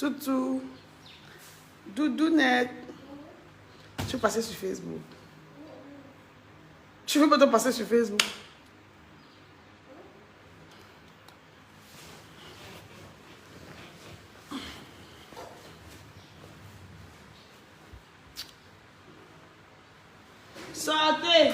Toutou. Doudounette. Tu veux passer sur Facebook? Tu veux pas te passer sur Facebook? Sortez!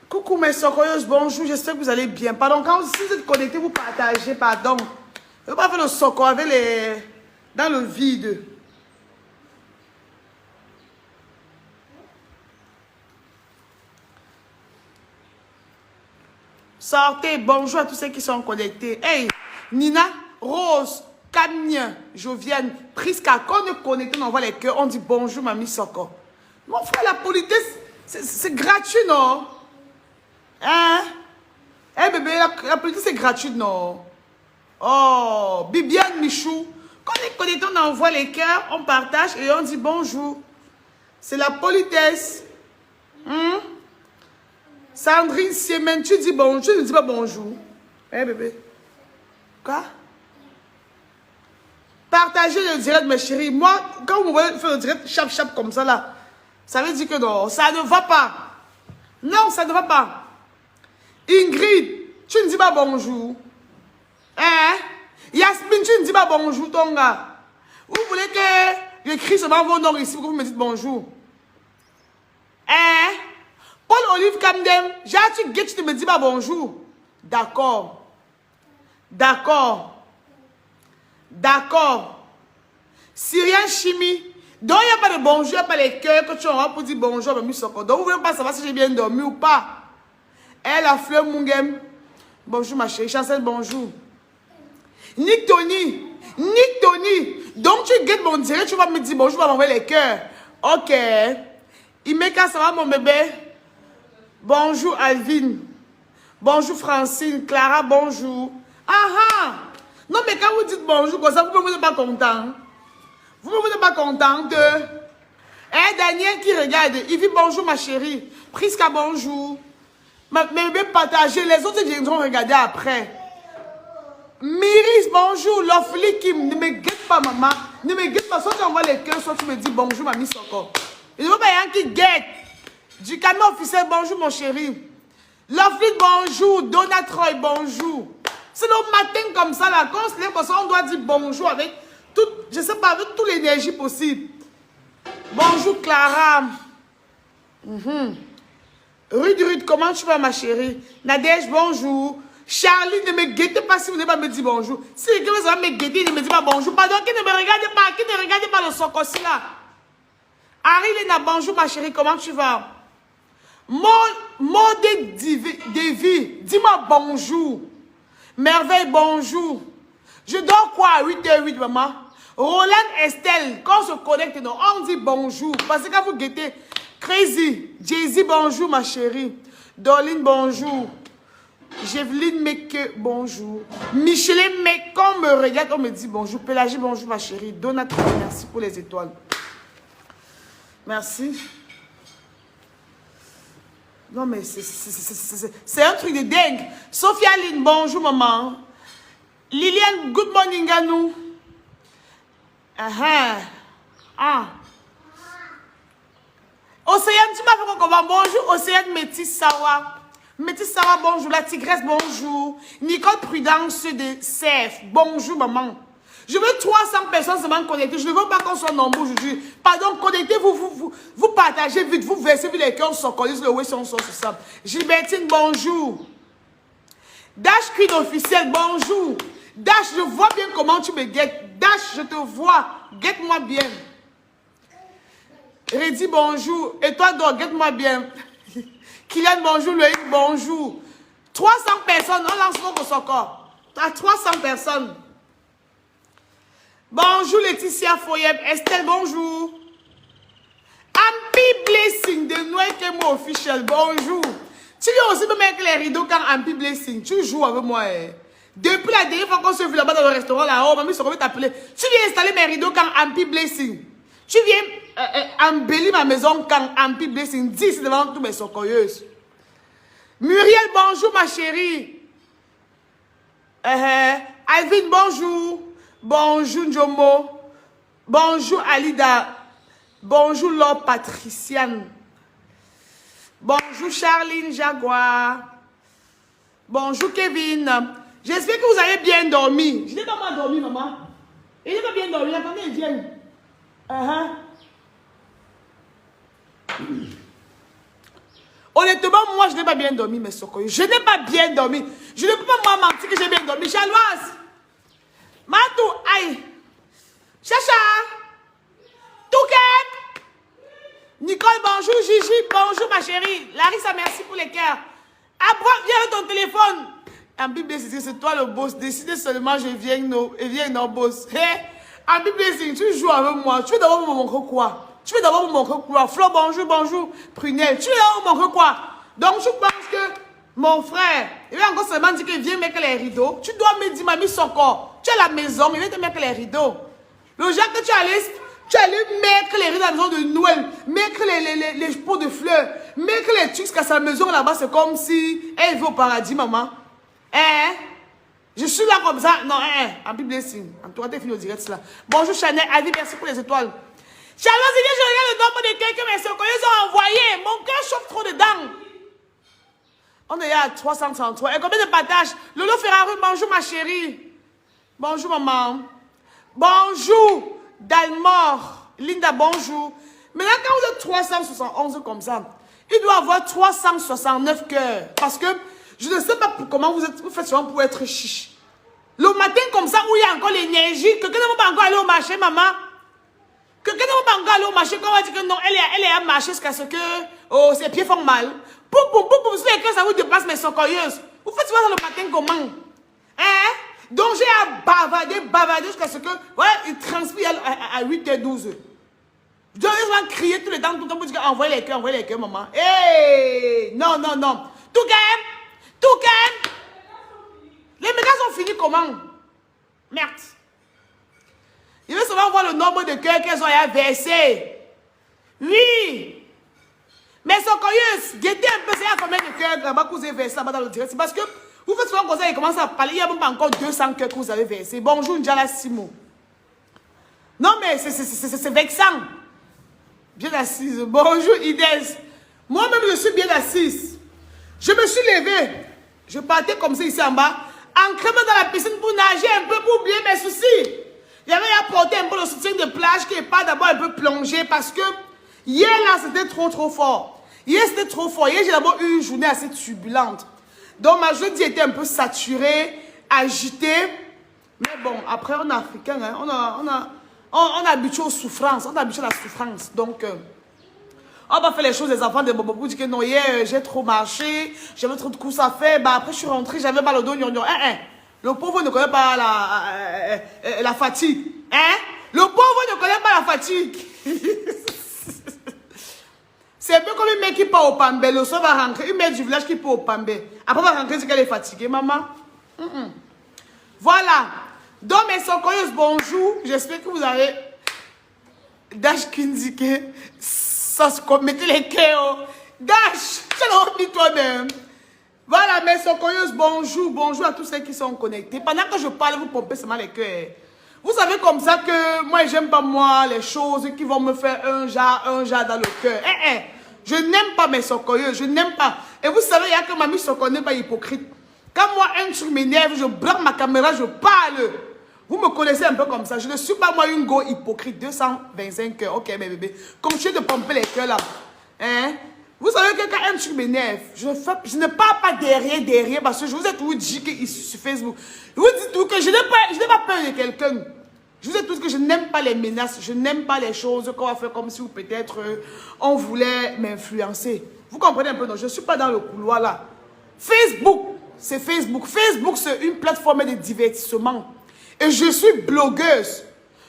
Coucou mes socoyos, bonjour, j'espère que vous allez bien. Pardon, quand si vous êtes connectés, vous partagez, pardon. Je ne veux pas faire le soco avec les... dans le vide. Sortez, bonjour à tous ceux qui sont connectés. Hey, Nina, Rose, Camille, Joviane, Prisca, quand on est connecté, on voit les cœurs, on dit bonjour, mamie Soko. Mon frère, la politesse, c'est gratuit, non? Hein? Eh bébé, la politesse, c'est gratuit, non? Oh, Bibiane Michou, quand on est connecté, on envoie les cœurs, on partage et on dit bonjour. C'est la politesse. Sandrine Siemen, tu dis bonjour, tu ne dis pas bonjour. Eh bébé. Quoi? Partagez le direct, mes chéris. Moi, quand vous me voyez faire le direct chap comme ça là, ça veut dire que non, ça ne va pas. Non, ça ne va pas. Ingrid, tu ne dis pas bonjour. Hein? Yasmine, tu ne dis pas bonjour, ton gars. Vous voulez que j'écris seulement vos noms ici pour que vous me dites bonjour? Hein? Paul Olive Camden, j'ai tu guettes, tu ne me dis pas bonjour. D'accord. D'accord. D'accord. Syrien Chimie. Donc il n'y a pas de bonjour, il n'y a pas les cœurs que tu auras pour dire bonjour. Donc vous ne voulez pas savoir si j'ai bien dormi ou pas. Elle a fleur Mungem. Bonjour ma chérie. Chancel, bonjour. Nick Tony. Nick Tony. Donc tu guettes mon direct, tu vas me dire bonjour, tu vas m'envoyer les cœurs. Ok. Imeka, ça va mon bébé? Bonjour Alvin. Bonjour Francine. Clara, bonjour. Ah! Non, mais quand vous dites bonjour, comme ça, vous n'êtes pas content. Vous n'êtes pas contente. Daniel qui regarde. Il dit bonjour ma chérie. Prisca, bonjour. Mais bébé, partagez. Les autres viendront regarder après. Myris, bonjour. Lovely Kim. Ne me guette pas, maman. Ne me guette pas. Soit tu envoies les cœurs, soit tu me dis bonjour, mamie Soko. Il ne veut pas y avoir qui guette. Du camion officiel, bonjour mon chéri. Lovely, bonjour. Donatroy, bonjour. C'est le matin comme ça, là. Quand on se lève comme ça, on doit dire bonjour avec toute, je sais pas, avec toute l'énergie possible. Bonjour Clara. Rude, comment tu vas ma chérie? Nadège, bonjour. Charlie, ne me guettez pas si vous n'avez pas me dire bonjour. Si quelqu'un va me guetter, ne me dit pas bonjour. Pardon, qui ne me regardez pas le soc aussi là. Harry Lena, bonjour ma chérie, comment tu vas? Maud Devi, dis-moi bonjour. Merveille, bonjour. Je dors quoi à 8h08, maman? Roland Estelle, quand on se connecte, non, on dit bonjour. Parce que quand vous guettez, Crazy, Jay-Z, bonjour ma chérie. Dorline, bonjour. Jeveline, Meke, bonjour. Micheline, mais quand on me regarde, on me dit bonjour. Pélagie, bonjour ma chérie. Donato, merci pour les étoiles. Merci. Non, mais c'est un truc de dingue. Sophia Lynn, bonjour maman. Liliane, good morning à nous. Océane, tu m'as fait comment? Bonjour, Océane Métis Sawa. Métis Sawa, bonjour. La Tigresse, bonjour. Nicole Prudence de CF, bonjour maman. Je veux 300 personnes seulement connectées. Je ne veux pas qu'on soit nombreux aujourd'hui. Pardon, connectez-vous, vous partagez vite, vous versez vite les cœurs sur le web, sur ça. Gilbertine, bonjour. Dash Queen officiel, bonjour. Dash, je vois bien comment tu me guettes. Dash, je te vois. Guette-moi bien. Reddy, bonjour. Et toi, donc, guette-moi bien. Kylian, bonjour. Loïc, bonjour. 300 personnes, on lance notre socor. À 300 personnes. Bonjour Laetitia Foyeb. Estelle, bonjour. Ampi Blessing de Noël Kemo officiel, bonjour. Tu viens aussi me mettre les rideaux quand Ampi Blessing. Tu joues avec moi. Depuis la dernière fois qu'on se vu là-bas dans le restaurant là-haut, mamie se remet t'appeler. Tu viens installer mes rideaux quand Ampi Blessing. Tu viens embelli ma maison quand Ampi Blessing dit c'est devant tous mes socoyeuses. Muriel, bonjour ma chérie. Alvin, bonjour. Bonjour Njomo. Bonjour Alida. Bonjour Laure Patriciane. Bonjour Charline Jaguar. Bonjour Kevin. J'espère que vous avez bien dormi. Je n'ai pas mal dormi, maman. Il n'est pas bien dormi. Attendez, il vient. Honnêtement, moi, je n'ai pas bien dormi, mes socoyos. Je n'ai pas bien dormi. Je ne peux pas moi mentir que j'ai bien dormi. Chaloise. Matou, aïe. Chacha. Touquet. Nicole, bonjour. Gigi, bonjour, ma chérie. Larissa, merci pour les cœurs. Après, viens ton téléphone. En Bible, c'est toi le boss. Décide seulement, je viens nos boss. En Bible, tu joues avec moi. Tu veux d'abord me montrer quoi? Tu veux d'abord me montrer quoi? Flo, bonjour, bonjour. Prunelle, tu veux d'abord me montrer quoi? Donc, je pense que mon frère, il va encore seulement dire que viens mettre les rideaux. Tu dois me dire, mamie, Soko, tu es à la maison, mais viens te mettre les rideaux. Le jour que tu allais mettre les rideaux à la maison de Noël, mettre les pots de fleurs, mettre les trucs qu'à sa maison là-bas, c'est comme si elle veut au paradis, maman. Je suis là comme ça. Non, en Bible, signe. En tout cas, tu es fini au direct là. Bonjour Chanel, Adi, merci pour les étoiles. Charlotte, si je regarde le nombre de quelqu'un, mais c'est qu'ils ont envoyé. Mon cœur chauffe trop dedans. On est à 333. Et combien de partages? Lolo Ferrari, bonjour ma chérie. Bonjour maman. Bonjour Dalmor. Linda, bonjour. Maintenant, quand vous êtes 371 comme ça, il doit avoir 369 cœurs. Parce que je ne sais pas comment vous faites souvent pour être chiche. Le matin comme ça, où il y a encore l'énergie, quelqu'un ne va pas encore aller au marché, maman. Quelqu'un ne va pas encore aller au marché, quand on va dire que non, elle est à marcher jusqu'à ce que ses pieds font mal. Poum, poum, poum, poum, sur les cœurs, ça vous dépasse mes socoyeuses. Vous faites souvent le matin comment? Donc j'ai à bavarder jusqu'à ce que, ouais, il transpire à 8h12. Je dois crier tout le temps pour dire envoyez les cœurs, maman. Non, non, non. Tout calme. Les mégas sont finis comment? Merde. Il veut seulement voir le nombre de cœurs qu'elles ont versé. Oui. Mais socoyeuse, guettez un peu, c'est à combien de cœurs là-bas que vous avez versé là-bas dans le direct. C'est parce que vous faites souvent comme ça, il commence à parler, il n'y a même pas encore 200 cœurs que vous avez versé. Bonjour Njala Simo. Non mais c'est vexant. Bien assise. Bonjour Ides. Moi-même je suis bien assise. Je me suis levée. Je partais comme ça ici en bas, ancré-moi dans la piscine pour nager un peu, pour oublier mes soucis. J'avais apporté un peu le soutien de plage qui n'est pas d'abord un peu plongé parce que hier là c'était trop fort. Hier c'était trop fort. Hier j'ai d'abord eu une journée assez turbulente. Donc ma jeudi était un peu saturée, agitée. Mais bon, après on est africain, hein, on est habitué aux souffrances, on est habitué à la souffrance. Donc on va faire les choses des enfants de Bobo pour dire que non, hier j'ai trop marché, j'avais trop de courses à faire. Bah, après je suis rentrée, j'avais mal au dos, Le pauvre ne connaît pas la fatigue. Le pauvre ne connaît pas la fatigue. C'est un peu comme une mec qui part au Pambé. Le soir va rentrer, une mec du village qui part au Pambé. Après va rentrer, c'est qu'elle est fatiguée, maman. Voilà. Donc mes socoyeuses, bonjour. J'espère que vous avez Dash Kinzike. Ça se mettez les cœurs. Dash, tu l'as oublié toi-même. Voilà, mes socoyeuses, bonjour à tous ceux qui sont connectés. Pendant que je parle, vous pompez seulement les cœurs. Vous savez comme ça que moi, j'aime pas moi les choses qui vont me faire un jar dans le cœur. Je n'aime pas mes socoyeuses, je n'aime pas. Et vous savez, il y a que mamie Soko n'est pas hypocrite. Quand moi, un truc m'énerve, je bloque ma caméra, je parle. Vous me connaissez un peu comme ça. Je ne suis pas moi une go hypocrite. 225 cœurs. Ok, mes bébés. Continuez de pomper les cœurs là. Vous savez que quand un truc m'énerve, je ne parle pas derrière parce que je vous ai toujours dit que sur Facebook. Je vous dis tout que je n'ai pas peur de quelqu'un. Je vous ai tout que je n'aime pas les menaces. Je n'aime pas les choses qu'on va faire comme si peut-être on voulait m'influencer. Vous comprenez un peu? Non, je ne suis pas dans le couloir là. Facebook, c'est Facebook. Facebook, c'est une plateforme de divertissement. Et je suis blogueuse.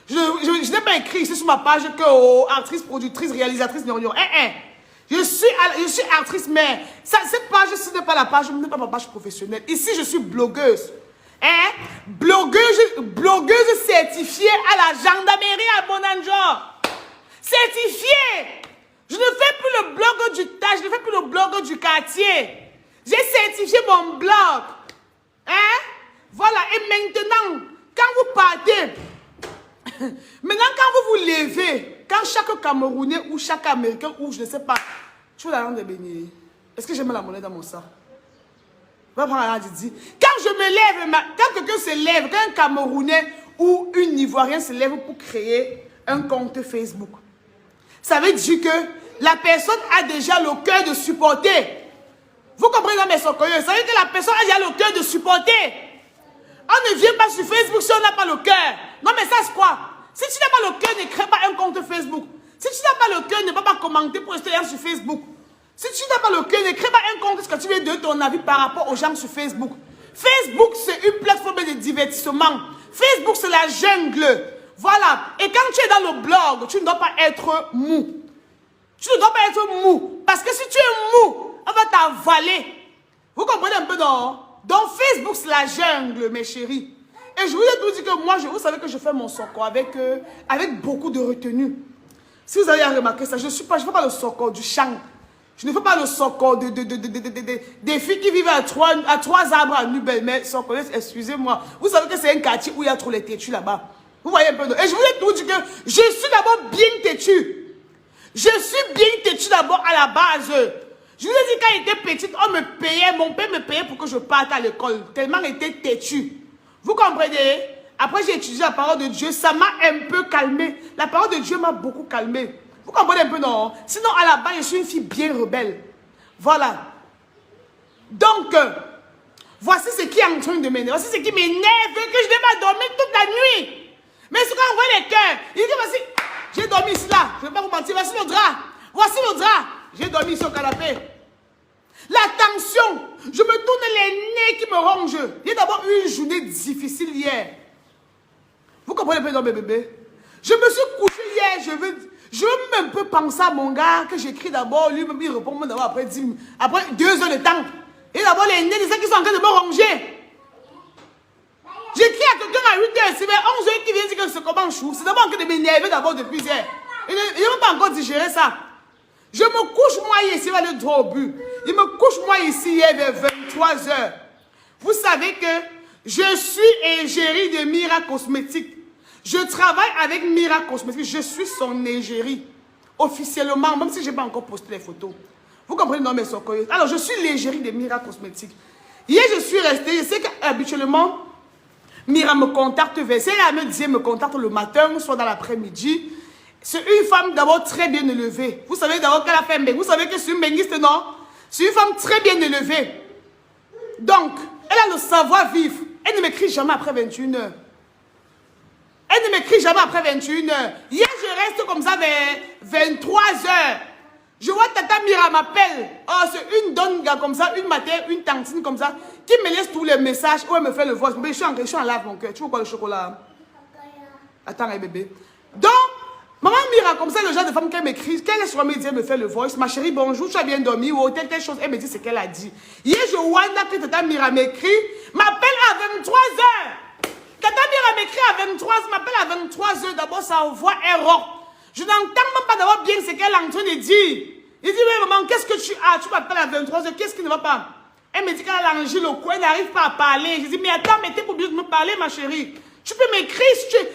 Je n'ai pas écrit ici sur ma page que actrice, productrice, réalisatrice, Je suis actrice, mais cette page, ce n'est pas la page, ce n'est pas ma page professionnelle. Ici, je suis blogueuse. Blogueuse certifiée à la gendarmerie à Bonanjo. Certifié. Je ne fais plus le blog du tas, je ne fais plus le blog du quartier. J'ai certifié mon blog. Hein? Voilà. Et maintenant, quand vous partez, maintenant quand vous vous levez, quand chaque Camerounais ou chaque Américain ou je ne sais pas, tu veux la langue de béni. Est-ce que j'ai mis la monnaie dans mon sac? Va prendre la langue Didi. Quand je me lève, quand quelqu'un se lève, quand un Camerounais ou une Ivoirienne se lève pour créer un compte Facebook, ça veut dire que la personne a déjà le cœur de supporter. Vous comprenez mes socoyeux? Ça veut dire que la personne a déjà le cœur de supporter. On ne vient pas sur Facebook si on n'a pas le cœur. Non mais ça c'est quoi? Si tu n'as pas le cœur, ne crée pas un compte Facebook. Si tu n'as pas le cœur, ne va pas commenter pour rester sur Facebook. Si tu n'as pas le cœur, ne crée pas un compte parce que tu veux donner ton avis par rapport aux gens sur Facebook. Facebook c'est une plateforme de divertissement. Facebook c'est la jungle. Voilà. Et quand tu es dans le blog, tu ne dois pas être mou. Tu ne dois pas être mou. Parce que si tu es mou, on va t'avaler. Vous comprenez un peu, non? Donc, Facebook, c'est la jungle, mes chéris. Et je vous ai tout dit que moi, vous savez que je fais mon soko avec beaucoup de retenue. Si vous avez remarqué ça, je ne fais pas le soko du chant. Je ne fais pas le soko des filles qui vivent à trois arbres à Nubel. Mais soko, excusez-moi. Vous savez que c'est un quartier où il y a trop les têtus là-bas. Vous voyez un peu. Et je vous ai tout dit que je suis d'abord bien têtu. Je suis bien têtu d'abord à la base. Je vous ai dit quand j'étais petite, on me payait, mon père me payait pour que je parte à l'école. Tellement j'étais têtu. Vous comprenez? Après j'ai étudié la parole de Dieu, ça m'a un peu calmé. La parole de Dieu m'a beaucoup calmé. Vous comprenez un peu, non? Sinon à la base, je suis une fille bien rebelle. Voilà. Donc, voici ce qui est en train de m'énerver. Voici ce qui m'énerve, que je n'ai pas dormi toute la nuit. Mais ce qu'on voit les cœurs, il dit voici, j'ai dormi ici là, je ne vais pas vous mentir, voici le drap. Voici le drap. J'ai dormi sur le canapé. La tension. Je me tourne les nez qui me rongent. J'ai d'abord eu une journée difficile hier. Vous comprenez pas, mes bébés? Je me suis couché hier. Je veux même peu penser à mon gars que j'écris d'abord. Lui, il répond d'abord après 2 heures de temps. Et d'abord les nez des gens qui sont en train de me ronger. J'écris à quelqu'un à 8 heures. C'est vers 11 heures qui vient dire que c'est comment chou. C'est d'abord en train de m'énerver d'abord depuis hier. Il n'a même pas encore digéré ça. Je me couche moi ici, vers le droit au but. Il me couche moi ici hier vers 23 h. Vous savez que je suis égérie de Mira Cosmétiques. Je travaille avec Mira Cosmétiques. Je suis son égérie. Officiellement, même si je n'ai pas encore posté les photos. Vous comprenez, non, mes socoyeux. Alors, je suis l'égérie de Mira Cosmétiques. Hier, je suis restée. Je sais qu'habituellement, Mira me contacte vers. Elle me disait, me contacte le matin, soit dans l'après-midi. C'est une femme d'abord très bien élevée. Vous savez d'abord qu'elle a fait un bébé. Vous savez que c'est une béniste, non? C'est une femme très bien élevée. Donc, elle a le savoir-vivre. Elle ne m'écrit jamais après 21 h. Elle ne m'écrit jamais après 21 h. Hier, je reste comme ça vers 23 h. Je vois Tata Mira m'appelle. Oh, c'est une donne comme ça, une matin, une tantine comme ça, qui me laisse tous les messages où elle me fait le voice. Mais je suis en lave mon cœur. Tu veux quoi le chocolat? Attends, bébé. Donc, maman Mira, comme ça, le genre de femme qu'elle m'écrit, qu'elle est sur mes médias, me fait le voice. Ma chérie, bonjour, tu as bien dormi ou telle chose. Elle me dit ce qu'elle a dit. Hier, je vois que Tata Mira m'écrit, m'appelle à 23 h. Tata Mira m'écrit à 23 h, m'appelle à 23 h. D'abord, sa voix est rock. Je n'entends même pas d'abord bien ce qu'elle est en train de dire. Il dit, mais maman, qu'est-ce que tu as? Tu m'appelles à 23 h, qu'est-ce qui ne va pas? Elle me dit qu'elle a rangé le coin, elle n'arrive pas à parler. Je dis, mais attends, mais t'es pas obligée de me parler, ma chérie. Tu peux m'écrire,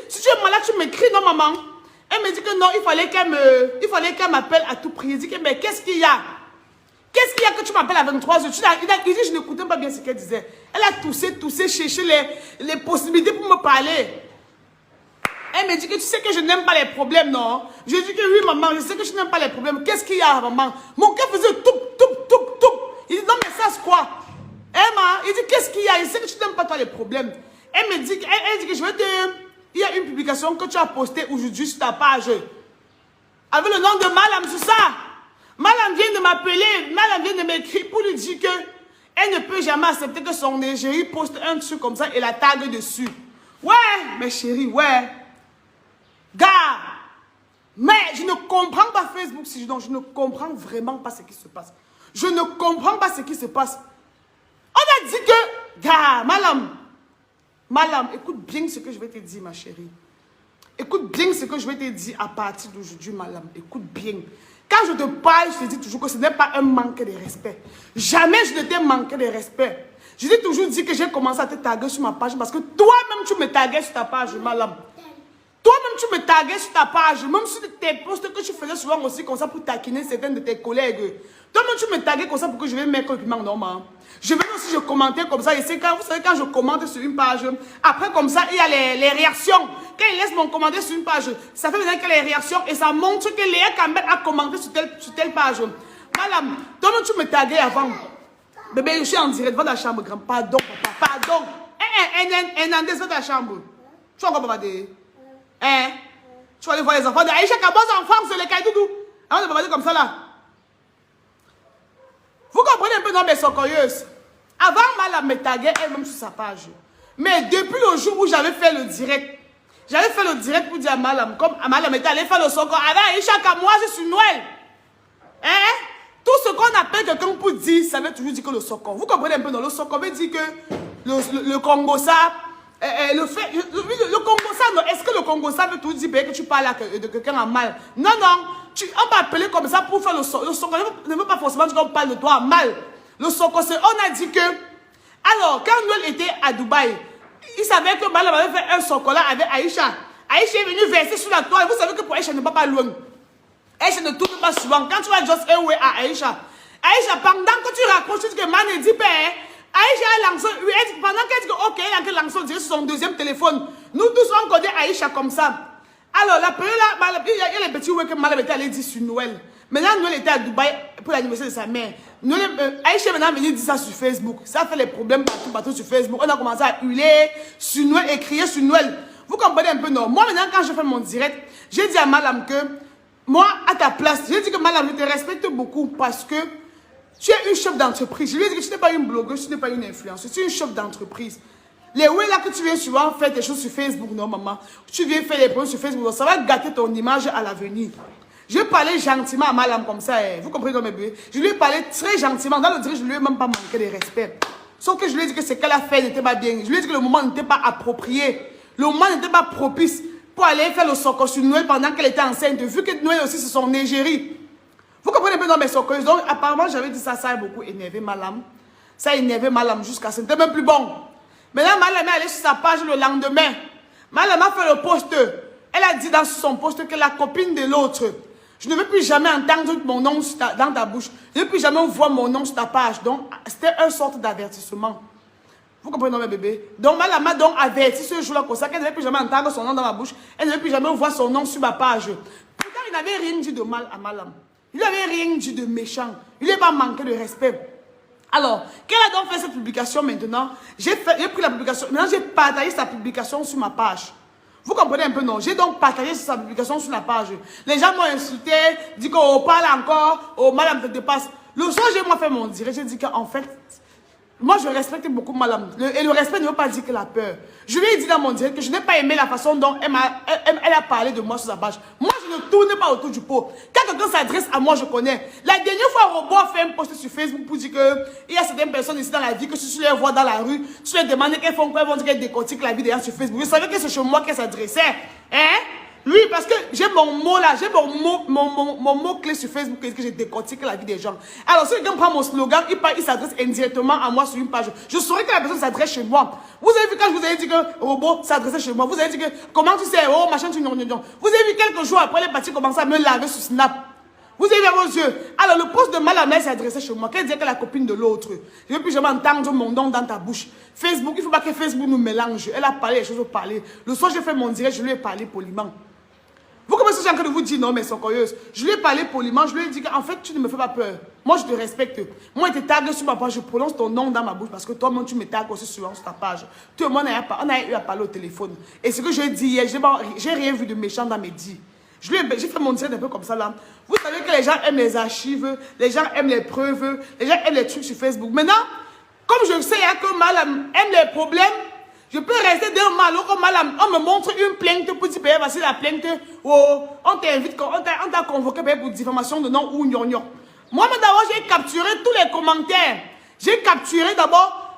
si tu es malade, tu m'écris, non, maman. Elle me dit que non, il fallait qu'elle m'appelle à tout prix. Il dit que, mais qu'est-ce qu'il y a? Qu'est-ce qu'il y a que tu m'appelles à 23 h? Il dit, je n'écoutais pas bien ce qu'elle disait. Elle a toussé, cherché les possibilités pour me parler. Elle me dit que tu sais que je n'aime pas les problèmes, non? Je dis que oui, maman, je sais que je n'aime pas les problèmes. Qu'est-ce qu'il y a, maman? Mon cœur faisait toup. Il dit, non, mais ça, c'est quoi? Il dit, qu'est-ce qu'il y a? Je sais que tu n'aimes pas toi les problèmes. Elle me dit, elle dit que je vais te... Il y a une publication que tu as postée aujourd'hui sur ta page. Avec le nom de Madame, c'est ça. Madame vient de m'appeler, Madame vient de m'écrire pour lui dire qu'elle ne peut jamais accepter que son égérie poste un truc comme ça et la tague dessus. Ouais, mes chéris, ouais. Gars, mais je ne comprends pas Facebook, donc je ne comprends vraiment pas ce qui se passe. Je ne comprends pas ce qui se passe. On a dit que, gars, Madame, écoute bien ce que je vais te dire, ma chérie. Écoute bien ce que je vais te dire à partir d'aujourd'hui, madame. Écoute bien. Quand je te parle, je te dis toujours que ce n'est pas un manque de respect. Jamais je ne t'ai manqué de respect. Je t'ai toujours dit que j'ai commencé à te taguer sur ma page parce que toi-même, tu me taguais sur ta page, madame. Toi-même, tu me taguais sur ta page, même sur tes posts que tu faisais souvent aussi comme ça pour taquiner certains de tes collègues. Toi-même, tu me taguais comme ça pour que je vais mettre le piment normal. Je vais aussi, je commentais comme ça. Et c'est quand, vous savez, quand je commente sur une page, après comme ça, il y a les réactions. Quand il laisse mon commentaire sur une page, ça fait maintenant qu'il y a les réactions et ça montre que Léa Campbell a commenté sur telle page. Madame, toi-même, tu me taguais avant. Bébé, je suis en direct, va dans la chambre, grand. Pardon, papa, pardon. Hernandez, va dans la chambre. Tu vas encore bavarder. Hein? Tu vas aller voir les enfants de Aïcha Kabos enfants sur les cailloux. Avant de bavarder comme ça là. Vous comprenez un peu, non, mes socorrieuses? Avant, madame me taguait elle-même sur sa page. Mais depuis le jour où j'avais fait le direct pour dire à madame, comme madame était allée faire le socor, avec Aïcha Kabos, moi je suis Noël. Hein? Tout ce qu'on appelle quelqu'un pour dire, ça veut toujours dire que le socor. Vous comprenez un peu, non? Le socor veut dire que le Congo, ça. Le Congo, ça, est-ce que le Congo, ça veut tout dire que tu parles de quelqu'un en mal? Non, non. On peut appeler comme ça pour faire le socor. Le socor ne veut pas forcément dire qu'on parle de toi en mal. Le socor, c'est, on a dit que. Alors, quand Noël était à Dubaï, il savait que Malam avait fait un socor là avec Aïcha. Aïcha est venue verser sur la toile. Vous savez que pour Aïcha, ne va pas loin. Aïcha ne tourne pas souvent. Quand tu vas just away à Aïcha, Aïcha, pendant que tu raccroches, tu dis que man ne dit pas, Aïcha a lancé, pendant qu'elle dit que ok, elle a lancé, on dirait sur son deuxième téléphone. Nous tous, on connaît Aïcha comme ça. Alors, la période là, il y a les petits ouais que Malam était allé dire sur Noël. Maintenant, Noël était à Dubaï pour l'anniversaire de sa mère. Aïcha est maintenant venue dire ça sur Facebook. Ça fait les problèmes partout sur Facebook. On a commencé à hurler sur Noël et crier sur Noël. Vous comprenez un peu, non? Moi, maintenant, quand je fais mon direct, j'ai dit à Malam que, moi, à ta place, j'ai dit que Malam, je te respecte beaucoup parce que tu es une chef d'entreprise. Je lui ai dit que tu n'es pas une blogueuse, tu n'es pas une influenceuse, tu es une chef d'entreprise. Les ouais là que tu viens souvent faire des choses sur Facebook, non maman, tu viens faire des problèmes sur Facebook, ça va gâter ton image à l'avenir. Je lui ai parlé gentiment à Malam comme ça, vous comprenez dans mes bébés. Je lui ai parlé très gentiment, dans le direct, je ne lui ai même pas manqué de respect. Sauf que je lui ai dit que ce qu'elle a fait n'était pas bien. Je lui ai dit que le moment n'était pas approprié. Le moment n'était pas propice pour aller faire le socor sur Noël pendant qu'elle était enceinte. Vu que Noël aussi c'est son égérie. Vous comprenez un peu dans mes socors. Donc apparemment j'avais dit ça, ça a beaucoup énervé Malam. Ça a énervé Malam jusqu'à ce n'était même plus bon. Maintenant Malam est allée sur sa page le lendemain. Malam a fait le post. Elle a dit dans son post que la copine de l'autre, je ne veux plus jamais entendre mon nom dans ta bouche. Je ne veux plus jamais voir mon nom sur ta page. Donc c'était une sorte d'avertissement. Vous comprenez, mes bébés? Donc, Malam m'a donc averti ce jour-là comme ça qu'elle ne devait plus jamais entendre son nom dans ma bouche. Elle ne devait plus jamais voir son nom sur ma page. Pourtant, il n'avait rien dit de mal à Malam. Il n'avait rien dit de méchant. Il n'a pas manqué de respect. Alors, qu'elle a donc fait cette publication maintenant? J'ai pris la publication. Maintenant, j'ai partagé sa publication sur ma page. Vous comprenez un peu, non? J'ai donc partagé sa publication sur la page. Les gens m'ont insulté, dit qu'on parle encore, oh, Malam te dépasse. Le soir, j'ai moi fait mon direct. J'ai dit qu'en fait, moi, je respecte beaucoup Malam. Et le respect ne veut pas dire que la peur. Je lui ai dit dans mon direct que je n'ai pas aimé la façon dont elle a parlé de moi sur sa page. Moi, je ne tourne pas autour du pot. Quand quelqu'un s'adresse à moi, je connais. La dernière fois, Robot a fait un post sur Facebook pour dire qu'il y a certaines personnes ici dans la vie que si tu les vois dans la rue, tu les demandes qu'elles font quoi, elles vont dire qu'elles décortiquent la vie derrière sur Facebook. Je savais que c'est chez moi qu'elle s'adressait. Hein? Oui, parce que j'ai mon mot là, j'ai mon mot-clé sur Facebook que j'ai décortiqué la vie des gens. Alors, si quelqu'un prend mon slogan, il s'adresse indirectement à moi sur une page. Je saurais que la personne s'adresse chez moi. Vous avez vu quand je vous ai dit que Robot s'adressait chez moi, vous avez dit que, comment tu sais, oh, machin, tu non. Vous avez vu quelques jours après, les partis commençaient à me laver sur Snap. Vous avez vu à vos yeux. Alors, le poste de Malam s'est adressé chez moi. Qu'elle disait que la copine de l'autre. Je ne veux plus jamais entendre mon nom dans ta bouche. Facebook, il ne faut pas que Facebook nous mélange. Elle a parlé, les choses ont parlé. Le soir, j'ai fait mon direct, je lui ai parlé poliment. Vous commencez en train de vous dire non, mais socorrieuse. Je lui ai parlé poliment, je lui ai dit qu'en fait, tu ne me fais pas peur. Moi, je te respecte. Moi, je te tague sur ma page, je prononce ton nom dans ma bouche parce que toi-même, tu me tagues aussi sur ta page. Tout le monde on a eu à parler au téléphone. Et ce que j'ai dit hier, j'ai rien vu de méchant dans mes dits. J'ai fait mon direct un peu comme ça là. Vous savez que les gens aiment les archives, les gens aiment les preuves, les gens aiment les trucs sur Facebook. Maintenant, comme je sais que Malam aime les problèmes, je peux rester d'un mal, on me montre une plainte pour dire, voici la plainte, oh, on t'invite, on t'a convoqué pour diffamation de nom ou gnognon. Moi, d'abord, j'ai capturé tous les commentaires. J'ai capturé d'abord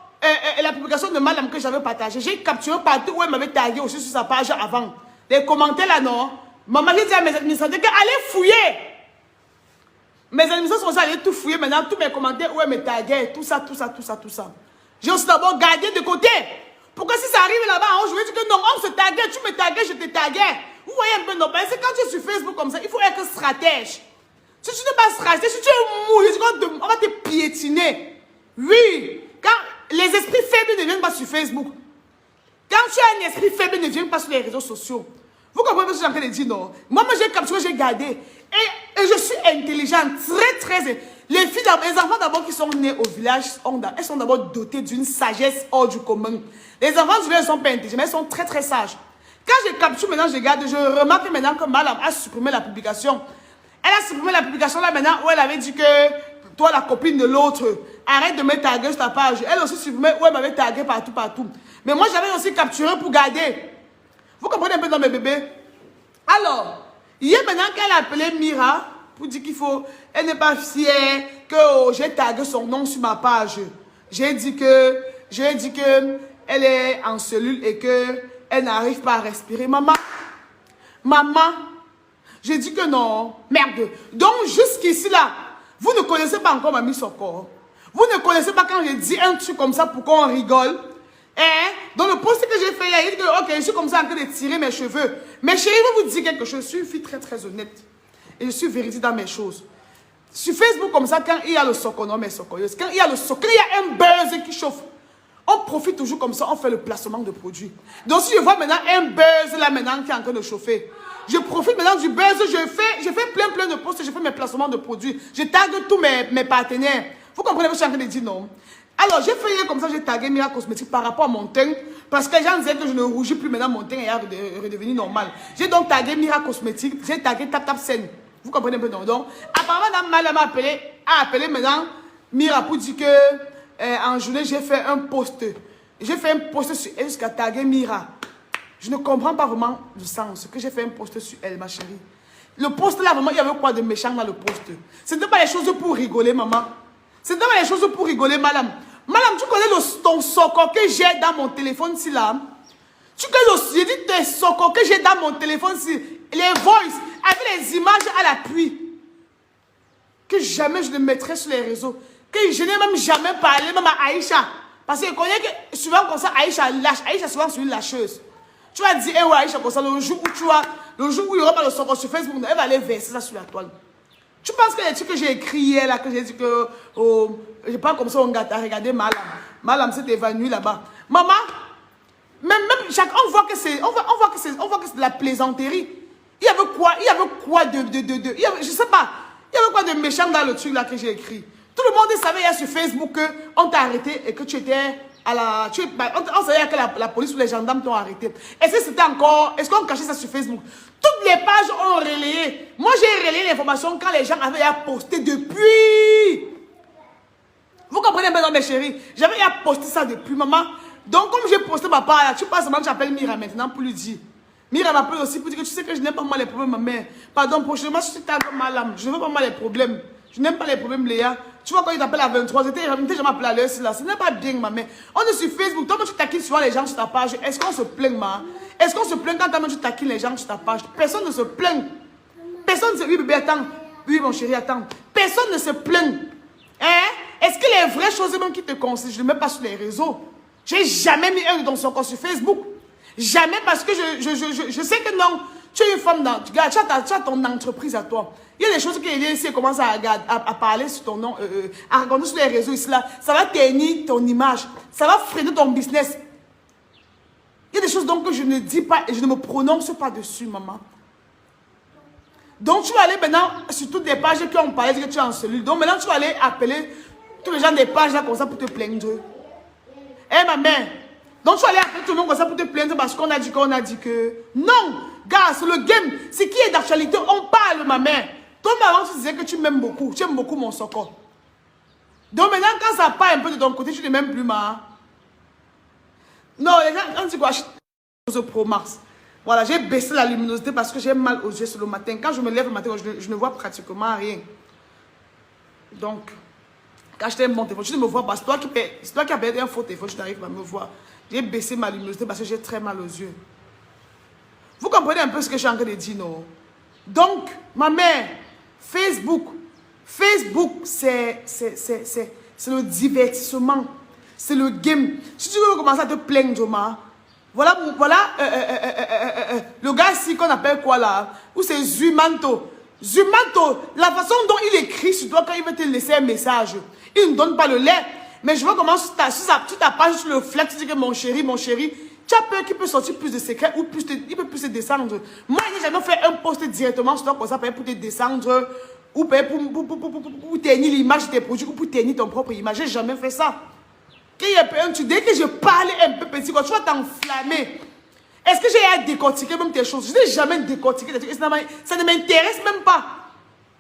la publication de Malam que j'avais partagée. J'ai capturé partout où elle m'avait tagué aussi sur sa page avant. Les commentaires là, non. Maman, j'ai dit à mes administrateurs qu'allez fouiller. Mes administrateurs sont allés tout fouiller maintenant, tous mes commentaires, où elle me taguait, tout ça. J'ai aussi d'abord gardé de côté. Pourquoi si ça arrive là-bas, je vais dire que non, on se taguait, tu me taguais, je te taguais. Vous voyez un peu, non, parce que quand tu es sur Facebook comme ça, il faut être stratège. Si tu n'es pas stratège, si tu es mou, on va te piétiner. Oui, quand les esprits faibles ne viennent pas sur Facebook. Quand tu as un esprit faible, ne viens pas sur les réseaux sociaux. Vous comprenez ce que je suis en train de dire, non? Moi, j'ai capturé, j'ai gardé. Et je suis intelligente, très. Les filles, les enfants d'abord qui sont nés au village, elles sont d'abord dotées d'une sagesse hors du commun. Les enfants du village ne sont pas intelligents, mais elles sont très sages. Quand je capture maintenant, je garde, je remarque maintenant que Madame a supprimé la publication. Elle a supprimé la publication là maintenant où elle avait dit que toi, la copine de l'autre, arrête de me taguer sur ta page. Elle aussi supprimé où elle m'avait tagué partout. Mais moi, j'avais aussi capturé pour garder. Vous comprenez un peu dans mes bébés? Alors, hier maintenant qu'elle a appelé Mira pour dire qu'il faut, elle n'est pas fière que j'ai tagué son nom sur ma page. J'ai dit que elle est en cellule et que elle n'arrive pas à respirer. Maman, j'ai dit que non. Merde. Donc jusqu'ici là, vous ne connaissez pas encore Mamie Soko. Vous ne connaissez pas quand j'ai dit un truc comme ça pour qu'on rigole. Dans le post que j'ai fait, il a dit que ok, je suis comme ça en train de tirer mes cheveux. Mais chérie, je vais vous dire quelque chose. Je suis une fille très honnête. Et je suis véridique dans mes choses. Sur Facebook, comme ça, quand il y a le Soko, non mais Sokoyeuse, quand il y a le Soko, il y a un buzz qui chauffe. On profite toujours comme ça, on fait le placement de produits. Donc si je vois maintenant un buzz là maintenant qui est en train de chauffer, je profite maintenant du buzz, je fais plein de posts, je fais mes placements de produits. Je tag tous mes partenaires. Vous comprenez ce que je suis en train de dire, non? Alors, j'ai fait comme ça, j'ai tagué Mira Cosmétique par rapport à mon teint. Parce que les gens disaient que je ne rougis plus maintenant, mon teint est redevenu normal. J'ai donc tagué Mira Cosmétique, j'ai tagué Tap Sen. Vous comprenez un peu, non? Donc, apparemment, Mme Madame a appelé maintenant Mira pour dire que en journée, j'ai fait un post. J'ai fait un post sur elle jusqu'à taguer Mira. Je ne comprends pas vraiment le sens que j'ai fait un post sur elle, ma chérie. Le post là, vraiment, il y avait quoi de méchant dans le post? Ce n'était pas les choses pour rigoler, maman. Ce n'était pas les choses pour rigoler, madame. Madame, tu connais ton Soko que j'ai dans mon téléphone ici là? Tu connais j'ai dit tes Soko que j'ai dans mon téléphone ici, les voice, avec les images à l'appui. Que jamais je ne mettrai sur les réseaux. Que je n'ai même jamais parlé, même à Aïcha. Parce que je connais que souvent comme ça, Aïcha lâche. Aïcha souvent sur une lâcheuse. Tu vas dire, eh ouais, Aïcha, comme ça, le jour où il y aura pas le Soko sur Facebook, elle va aller verser ça sur la toile. Tu penses que les trucs que j'ai écrit hier, là, que j'ai dit que, je parle comme ça, on gâte, regardez, Malam s'est évanoui là-bas. Maman, même on voit que c'est de la plaisanterie. Il y avait quoi de je sais pas, il y avait quoi de méchant dans le truc là que j'ai écrit. Tout le monde savait hier sur Facebook qu'on t'a arrêté et que tu étais à la... on savait que la police ou les gendarmes t'ont arrêté. Est-ce que c'était encore... Est-ce qu'on cachait ça sur Facebook? Toutes les pages ont relayé. Moi, j'ai relayé l'information quand les gens avaient posté depuis. Vous comprenez bien, mes chéris? J'avais posté ça depuis, maman. Donc, comme j'ai posté ma part, là, tu passes maintenant, tu appelles Mira maintenant pour lui dire. Mira m'appelle aussi pour dire que tu sais que je n'aime pas moi les problèmes, ma mère. Pardon, prochainement, je suis tellement malade. Je ne veux pas moi les problèmes. Je n'aime pas les problèmes, Léa. Tu vois, quand il t'appelle à 23, j'étais jamais appelé à l'heure, là. Ce n'est pas bien, ma mère. On est sur Facebook. Toi, tu taquines souvent les gens sur ta page. Est-ce qu'on se plaint, ma? Est-ce qu'on se plaint quand tu taquines les gens sur ta page? Personne ne se plaint. Personne ne se... Oui, bébé, attends. Oui, mon chéri, attends. Personne ne se plaint. Hein? Est-ce que les vraies choses même qui te concernent, je ne mets pas sur les réseaux? J'ai jamais mis un dans son compte sur Facebook. Jamais, parce que je sais que non. Tu es une femme, tu as ton entreprise à toi. Il y a des choses que ici commencent à parler sur ton nom, à raconter sur les réseaux ici là. Ça va ternir ton image. Ça va freiner ton business. Il y a des choses donc que je ne dis pas et je ne me prononce pas dessus, maman. Donc tu vas aller maintenant sur toutes les pages qui ont parlé que tu es en cellule. Donc maintenant tu vas aller appeler tous les gens des pages là comme ça pour te plaindre. Eh ma mère. Donc tu vas aller appeler tout le monde comme ça pour te plaindre parce qu'on a dit que... Non, gars, c'est le game. C'est qui est d'actualité. On parle, ma mère. Toi, avant, tu disais que tu m'aimes beaucoup. Tu aimes beaucoup mon Soko. Donc maintenant, quand ça part un peu de ton côté, tu ne m'aimes plus, ma. Non, les gens, quand tu achètes Pro Max, voilà, j'ai baissé la luminosité parce que j'ai mal aux yeux sur le matin. Quand je me lève le matin, je ne vois pratiquement rien. Donc, quand j'étais un bon téléphone, tu ne me vois pas. C'est toi qui as perdu un faux téléphone, tu n'arrives pas à me voir. J'ai baissé ma luminosité parce que j'ai très mal aux yeux. Vous comprenez un peu ce que je suis en train de dire, non? Donc, ma mère, Facebook, c'est le divertissement. C'est le game. Si tu veux commencer à te plaindre, Joma, voilà le gars ici qu'on appelle quoi là? Ou c'est Zumanto. Zumanto, la façon dont il écrit sur toi quand il veut te laisser un message, il ne donne pas le lait. Mais je vois comment sur ta page, sur le flex, tu dis que mon chéri, tu as peur qu'il peut sortir plus de secrets ou il peut plus te descendre. Moi, je n'ai jamais fait un post directement sur toi comme ça pour te descendre ou pour ternir l'image de tes produits ou pour ternir ton propre image. Je n'ai jamais fait ça. Dès que je parle un peu petit, quand tu vas t'enflammer, est-ce que j'ai à décortiquer même tes choses? Je n'ai jamais décortiqué tes choses. Ça ne m'intéresse même pas.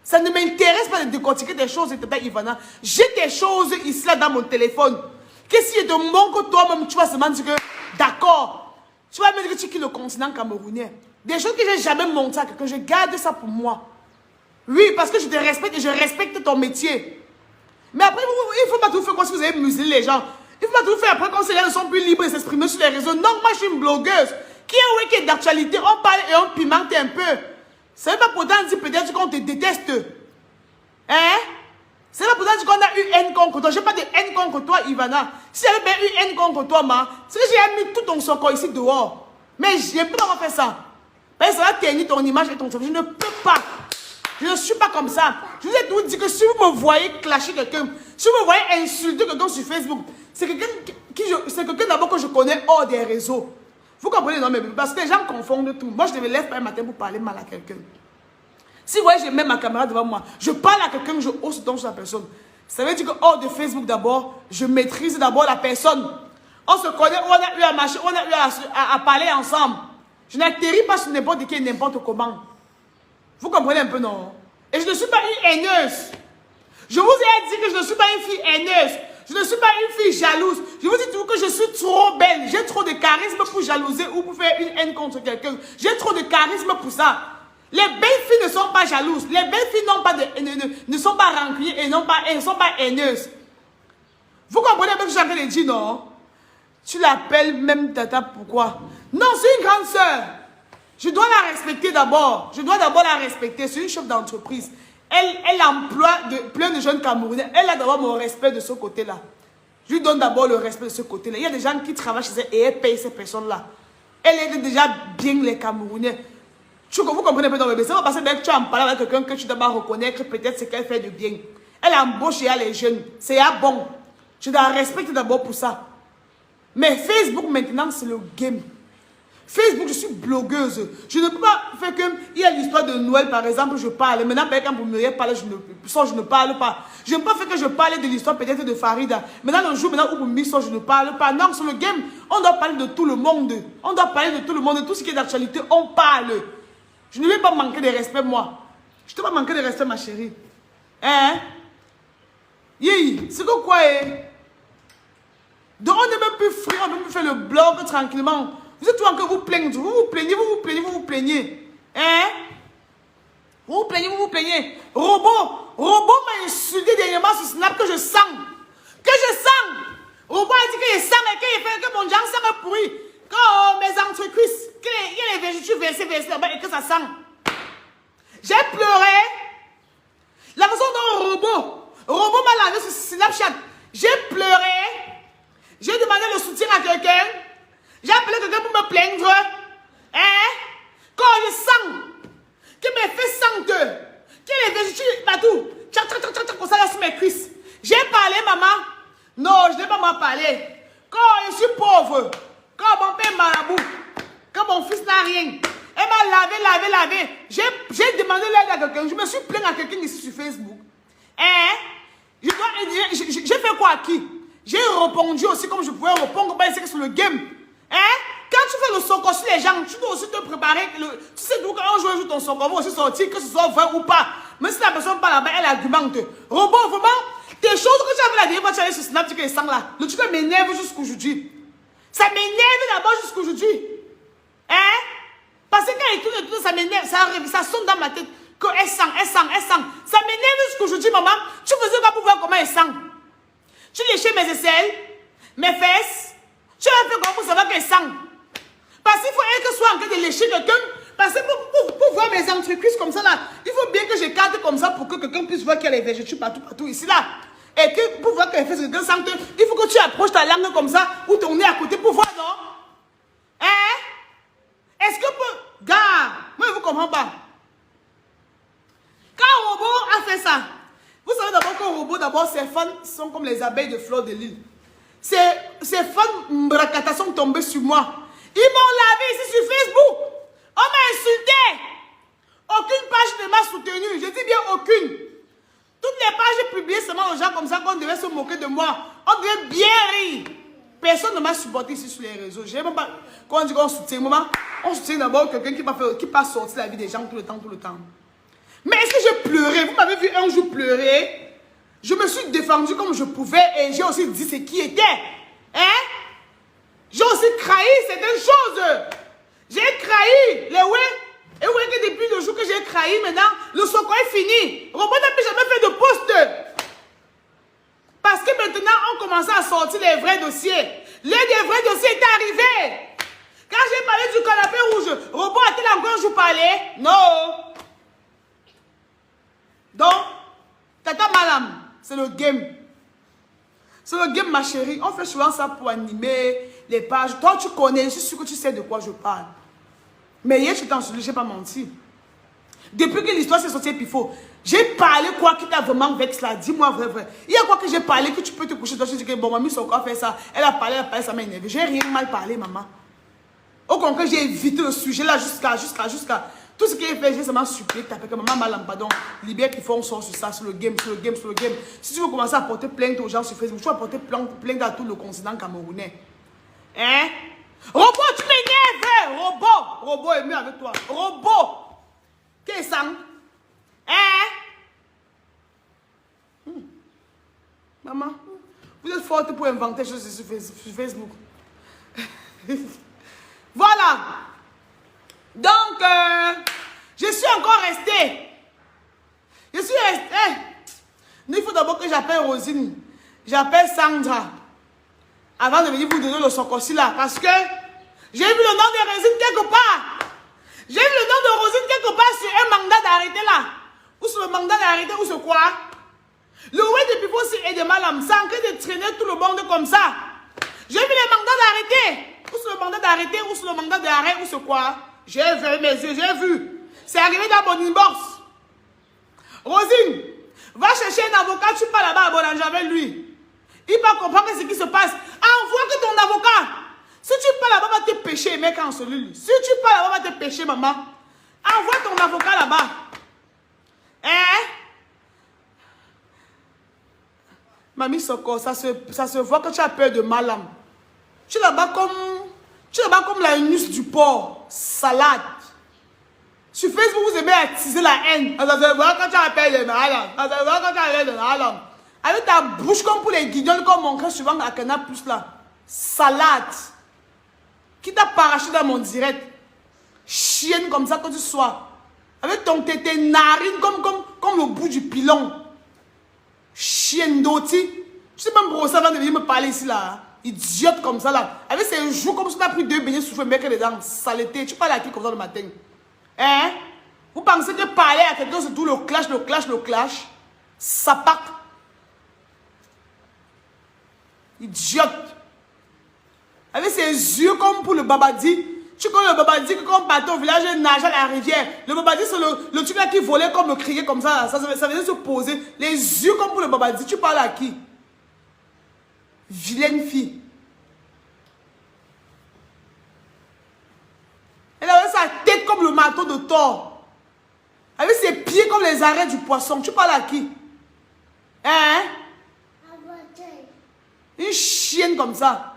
Ça ne m'intéresse pas de décortiquer des choses, Ivana. J'ai des choses ici, là, dans mon téléphone. Qu'est-ce qui est de mon que toi-même, tu vas seulement dire que, d'accord, tu vas me dire que tu quittes le continent camerounais. Des choses que je n'ai jamais montrées à quelqu'un, je garde ça pour moi. Oui, parce que je te respecte et je respecte ton métier. Mais après, il ne faut pas tout faire comme si vous avez muselé les gens. Il ne faut pas tout faire après quand ces gens ne sont plus libres de s'exprimer sur les réseaux. Non, moi, je suis une blogueuse. Qui est qui est d'actualité, on parle et on pimente un peu. Ça ne veut pas pourtant dire peut-être qu'on te déteste. Hein? Ça ne veut pas pourtant dire qu'on a eu haine contre toi. Je n'ai pas de haine contre toi, Ivana. Si j'avais bien eu haine contre toi, c'est que j'ai mis tout ton socor ici dehors. Mais je ne peux pas faire ça. Parce que ça va ternir ton image et ton cerveau. Je ne peux pas. Je ne suis pas comme ça. Je vous ai tout dit que si vous me voyez clasher quelqu'un, si vous me voyez insulter quelqu'un sur Facebook, c'est quelqu'un d'abord que je connais hors des réseaux. Vous comprenez, non, mais parce que les gens confondent tout. Moi, je ne me lève pas un matin pour parler mal à quelqu'un. Si vous voyez, je mets ma caméra devant moi, je parle à quelqu'un, je hausse donc sur la personne. Ça veut dire que hors de Facebook d'abord, je maîtrise d'abord la personne. On se connaît, on a eu à marcher, on a eu à parler ensemble. Je n'atterris pas sur n'importe qui, n'importe comment. Vous comprenez un peu, non? Et je ne suis pas une haineuse. Je vous ai dit que je ne suis pas une fille haineuse. Je ne suis pas une fille jalouse. Je vous dis toujours que je suis trop belle. J'ai trop de charisme pour jalouser ou pour faire une haine contre quelqu'un. J'ai trop de charisme pour ça. Les belles filles ne sont pas jalouses. Les belles filles ne sont pas rancunières et ne sont pas haineuses. Vous comprenez un peu ce que j'ai envie de dire, non? Tu l'appelles même Tata, pourquoi? Non, c'est une grande sœur. Je dois la respecter d'abord. Je dois d'abord la respecter. C'est une chef d'entreprise. Elle emploie plein de jeunes Camerounais. Elle a d'abord mon respect de ce côté-là. Je lui donne d'abord le respect de ce côté-là. Il y a des gens qui travaillent chez elle et elle paye ces personnes-là. Elle aide déjà bien les Camerounais. Vous comprenez un peu dans le ça va passer dès que tu en parles avec quelqu'un que tu dois reconnaître peut-être ce qu'elle fait de bien. Elle embauche et elle est jeune. C'est bon. Je dois la respecter d'abord pour ça. Mais Facebook maintenant, c'est le game. Facebook, je suis blogueuse. Je ne peux pas faire que... Il y a l'histoire de Noël, par exemple, je parle. Maintenant, quand vous me parlez, je ne parle pas. Je ne peux pas faire que je parle de l'histoire peut-être de Farida. Maintenant, le jour où vous me je ne parle pas. Non, sur le game, on doit parler de tout le monde. On doit parler de tout le monde. De tout ce qui est d'actualité, on parle. Je ne vais pas manquer de respect, moi. Je ne vais pas manquer de respect, ma chérie. Hein? Yé, c'est quoi, donc, on n'est même plus free, on ne peut plus faire le blog tranquillement. Vous êtes tout encore vous plaignez, vous vous plaignez. Hein? Vous vous plaignez. Robot m'a insulté dernièrement sur Snap que je sens. Robot a dit que je sens et que mon genre sent pourri. Que mes entrecuisses, qu'il y a les végétaux versés là-bas et que ça sent. J'ai pleuré. La façon dont Robot m'a lavé sur Snapchat. J'ai pleuré. J'ai demandé le soutien à quelqu'un. J'ai appelé quelqu'un pour me plaindre. Hein? Quand je sens que mes fesses sentent, que les végétaux partout, comme ça là sur mes cuisses. J'ai parlé, maman. Non, je n'ai pas m'en parlé. Quand je suis pauvre, quand mon père est marabout, quand mon fils n'a rien, elle m'a lavé. J'ai demandé l'aide à quelqu'un. Je me suis plaint à quelqu'un ici sur Facebook. Hein? J'ai fait quoi à qui? J'ai répondu aussi comme je pouvais répondre sur le game. Hein? Quand tu fais le soccer sur les gens, tu dois aussi te préparer. Tu sais d'où quand on joue ton soccer, va aussi sortir, que ce soit vrai ou pas. Mais si la personne pas là-bas, elle argumente. Robot, vraiment, tes choses que tu avais la dernière fois, tu allais sur Snap, tu sens là. Le truc m'énerve jusqu'aujourd'hui. Ça m'énerve d'abord jusqu'aujourd'hui. Hein? Parce que quand il tourne, ça m'énerve, ça sonne dans ma tête. Elle sent. Ça m'énerve jusqu'aujourd'hui, maman. Tu faisais quoi pour voir comment elle sent? Tu léchais mes aisselles, mes fesses. Tu as fait comment pour savoir qu'elle sent? Parce qu'il faut qu'elle soit en train de lécher quelqu'un. Parce que pour voir mes entreprises comme ça, là, il faut bien que j'écarte comme ça pour que quelqu'un puisse voir qu'elle est végétale partout ici, là. Et que pour voir qu'elle fait quelqu'un sente, il faut que tu approches ta langue comme ça ou ton nez à côté pour voir, non? Hein? Est-ce que gars, moi je ne vous comprends pas. Quand un robot a fait ça, vous savez d'abord qu'un robot, d'abord, ses fans sont comme les abeilles de fleurs de l'île. Ces fans mbrakata sont tombés sur moi. Ils m'ont lavé ici sur Facebook. On m'a insulté. Aucune page ne m'a soutenu. Je dis bien aucune. Toutes les pages publiées seulement aux gens comme ça qu'on devait se moquer de moi. On devait bien rire. Personne ne m'a supporté ici sur les réseaux. Je même pas. Quand on dit qu'on soutient, on soutient d'abord quelqu'un qui passe sortir la vie des gens tout le temps. Mais est-ce que j'ai pleuré? Vous m'avez vu un jour pleurer? Je me suis défendue comme je pouvais et j'ai aussi dit ce qui était. Hein? J'ai aussi trahi certaines choses. J'ai trahi les ouais. Et vous voyez que depuis le jour que j'ai trahi, maintenant, le soko est fini. Robot n'a plus jamais fait de poste. Parce que maintenant, on commençait à sortir les vrais dossiers. L'un des vrais dossiers est arrivé. Quand j'ai parlé du canapé rouge, Robot a-t-il encore un jour parlé? Non. Donc, Tata Malam, c'est le game. C'est le game, ma chérie. On fait souvent ça pour animer les pages. Toi, tu connais, je suis sûr que tu sais de quoi je parle. Mais hier, je t'en suis, je n'ai pas menti. Depuis que l'histoire s'est sortie, puis faut. J'ai parlé quoi qui t'a vraiment vexé là? Dis-moi vrai. Il y a quoi que j'ai parlé que tu peux te coucher. Toi, tu dis que bon, mamie, son corps fait ça. Elle a parlé, ça m'a énervé. J'ai rien mal parlé, maman. Au contraire, j'ai évité le sujet là jusqu'à. Tout ce qui est fait, j'ai seulement supplié. T'as fait que maman, malam, pardon. Libère qu'il faut, on sort sur ça, sur le game. Si tu veux commencer à porter plainte aux gens sur Facebook, tu vas porter plainte à tout le continent camerounais. Hein? Robot, tu m'énerves! Robot est mieux avec toi. Robot! Qu'est-ce que ça? Hein? Maman, vous êtes forte pour inventer des choses sur Facebook. Voilà. Donc, je suis encore restée. Il faut d'abord que j'appelle Rosine. J'appelle Sandra. Avant de venir vous donner le socosi là. Parce que j'ai vu le nom de Rosine quelque part. J'ai vu le nom de Rosine quelque part sur un mandat d'arrêté là. Ou sur le mandat d'arrêté ou sur quoi? Le ouais depuis vous aussi est de Malam. C'est en train de traîner tout le monde comme ça. J'ai vu les mandats d'arrêté. Ou sur le mandat d'arrêté ou sur le mandat d'arrêt ou sur quoi? J'ai vu mes yeux, j'ai vu. C'est arrivé dans mon inbox. Rosine, va chercher un avocat, tu pars là-bas à Boulanger avec lui. Il va comprendre ce qui se passe. Envoie que ton avocat. Si tu pars là-bas, va te pêcher, mec, en cellule. Si tu pars là-bas, va te pêcher, maman. Envoie ton avocat là-bas. Hein? Mamie Soko, ça se voit que tu as peur de Malam. Tu es là-bas comme la nusse du porc. Salade. Sur Facebook, vous aimez attiser la haine. Ça se voit quand tu appelles les Malam. Ça se voit quand tu appelles les Malam. Avec ta bouche comme pour les guignols, comme mon crâne souvent à Canal Plus là. Salade. Qui t'a paraché dans mon direct. Chienne comme ça que tu sois. Avec ton tété narine comme le bout du pilon. Chienne d'oti. Je sais même pour ça avant de venir me parler ici là. Idiote comme ça là. Avec ses joues comme si tu as pris 2 beignets soufflés mec dedans. Saleté. Tu parles à qui comme ça le matin? Hein? Vous pensez que parler à quelqu'un c'est tout le clash? Ça part. Idiote. Avec ses yeux comme pour le babadi. Tu connais le babadi que quand on partait au village, il nageait à la rivière. Le babadi, c'est le truc là qui volait comme le criait comme ça. Ça venait se poser. Les yeux comme pour le babadi. Tu parles à qui? Vilaine fille. Elle avait sa tête comme le marteau de Thor. Avec ses pieds comme les arêtes du poisson. Tu parles à qui? Hein? Une chienne comme ça.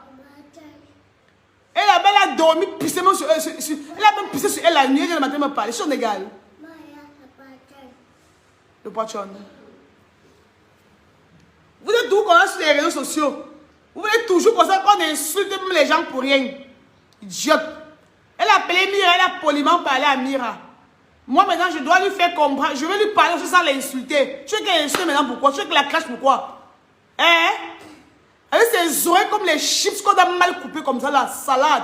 Elle a dormi, pissé sur elle. Elle a même pissé sur elle la nuit. Elle le matin me parler. C'est égal. Le poisson. Vous êtes tout comme ça sur les réseaux sociaux. Vous êtes toujours comme ça qu'on insulte même les gens pour rien. Idiote. Elle a appelé Mira, elle a poliment parlé à Mira. Moi maintenant je dois lui faire comprendre. Je vais lui parler aussi sans l'insulter. Tu veux qu'elle insulte maintenant pourquoi? Tu veux qu'elle la crache pourquoi? Hein? Avec ses oreilles comme les chips qu'on a mal coupées comme ça, la salade.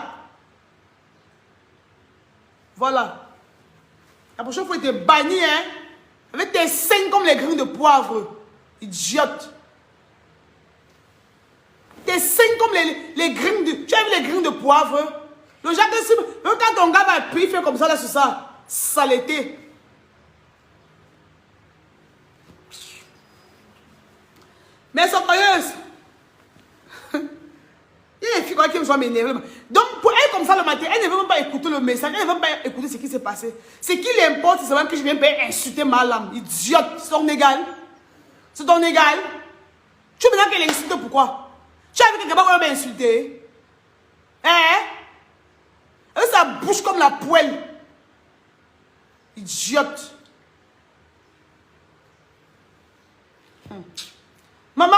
Voilà. La prochaine fois, tu es banni, hein. Avec tes seins comme les grains de poivre. Idiote. Tes seins comme les grains de... Tu as vu les grains de poivre? Le genre de... Même quand ton gars va appuyer, il fait comme ça, là, sur ça. Saleté. Mais sont curieuse. Il y a des filles qui me sont m'énerver. Donc, pour elle comme ça le matin, elle ne veut même pas écouter le message, elle ne veut même pas écouter ce qui s'est passé. Ce qui l'importe, c'est même que je viens pas insulter ma lame. Idiote, c'est ton égal. C'est ton égal. Tu veux maintenant qu'elle insulte pourquoi? Tu as vu que quelqu'un va m'insulter? Hein? Elle ça bouge comme la poêle. Idiote. Maman,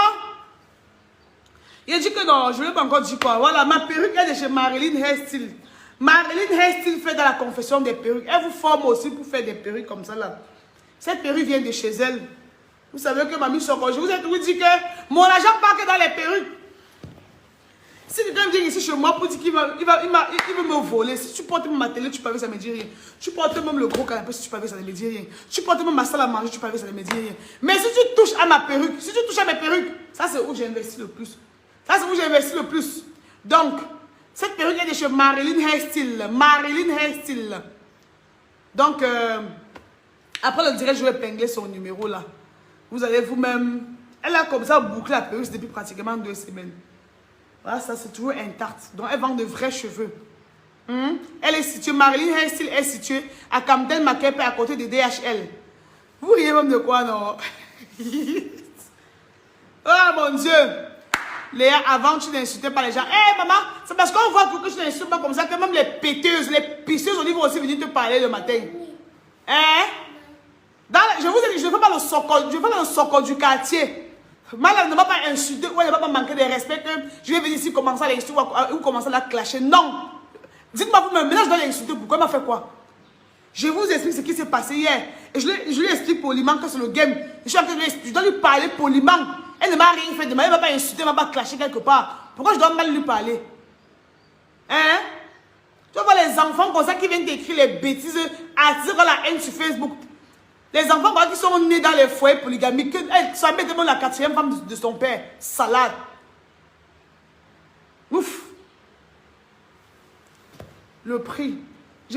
il a dit que non, je ne vais pas encore dire quoi. Voilà, ma perruque, elle est chez Marilyn Hairstyle. Marilyn Hairstyle fait dans la confession des perruques. Elle vous forme aussi pour faire des perruques comme ça là. Cette perruque vient de chez elle. Vous savez que Mamie Soko, je vous ai toujours dit que mon argent part que dans les perruques. Si quelqu'un vient ici chez moi pour dire qu'il veut me voler, si tu portes même ma télé, tu peux avec ça ne me dit rien. Tu portes même le gros canapé, si tu peux avec ça ne me dit rien. Tu portes même ma salle à manger, tu peux avec ça ne me dit rien. Mais si tu touches à ma perruque, si tu touches à mes perruques, ça c'est où j'ai investi le plus. Ça c'est où j'ai investi le plus. Donc, cette perruque est de chez Marilyn Hairstyle. Marilyn Hairstyle. Donc, après le direct, je vais épingler son numéro là. Vous allez vous-même... Elle a comme ça bouclé la perruque depuis pratiquement 2 semaines. Voilà, ça c'est toujours intact. Donc, elle vend de vrais cheveux. Elle est située, Marilyn Hairstyle est située à Camden Makepe à côté de DHL. Vous riez même de quoi, non? Oh mon Dieu! Léa, avant, tu n'insultais pas les gens. Hé, maman, c'est parce qu'on voit que tu n'insultes pas comme ça que même les péteuses, les pisseuses, ils vont aussi venir te parler le matin. Hein? Je vous ai dit, je ne fais pas le socol du quartier. Madame ne m'a pas insulté ou elle ne va pas manquer de respect que je vais venir ici commencer à l'insulter ou commencer à la clasher. Non. Dites-moi vous-même, maintenant je dois l'insulter. Pourquoi elle m'a fait quoi? Je vous explique ce qui s'est passé hier. Et je lui explique poliment que c'est le game. Je dois lui parler poliment. Elle ne m'a rien fait de mal. Elle ne m'a pas insulté, elle ne m'a pas clasher quelque part. Pourquoi je dois mal lui parler? Hein? Tu vois les enfants comme ça qui viennent t'écrire les bêtises, attirer la haine sur Facebook. Les enfants qui sont nés dans les foyers polygamiques, ça met devant la 4e femme de son père. Salade. Ouf. Le prix.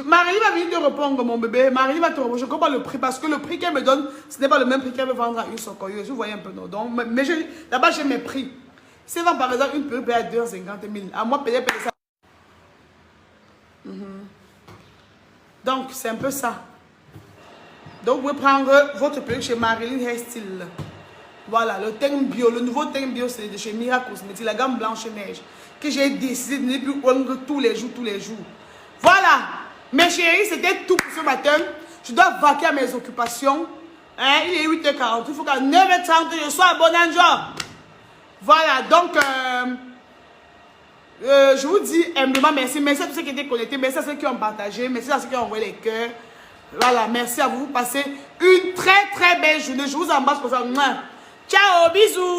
Marie va venir te répondre, mon bébé. Marie va te répondre. Je comprends le prix parce que le prix qu'elle me donne, ce n'est pas le même prix qu'elle veut vendre à une socorieuse. Vous voyez un peu, non? Donc, mais là-bas, j'ai mes prix. Si elle vend par exemple une perruque à 250 000, à moi, payer ça. Donc, c'est un peu ça. Donc, vous pouvez prendre votre perruque chez Marilyn Hairstyle. Voilà, le teint bio, le nouveau teint bio, c'est de chez Mira Cosmétiques, la gamme Blanche-Neige, que j'ai décidé de ne plus prendre tous les jours. Voilà, mes chéris, c'était tout pour ce matin. Je dois vaquer à mes occupations. Hein, il est 8h40, il faut qu'à 9h30, je sois à Bonanjo. Voilà, donc, je vous dis humblement merci. Merci à tous ceux qui étaient connectés, merci à ceux qui ont partagé, merci à ceux qui ont envoyé les cœurs. Voilà, merci à vous. Passez une très très belle journée. Je vous embrasse pour ça. Ciao, bisous.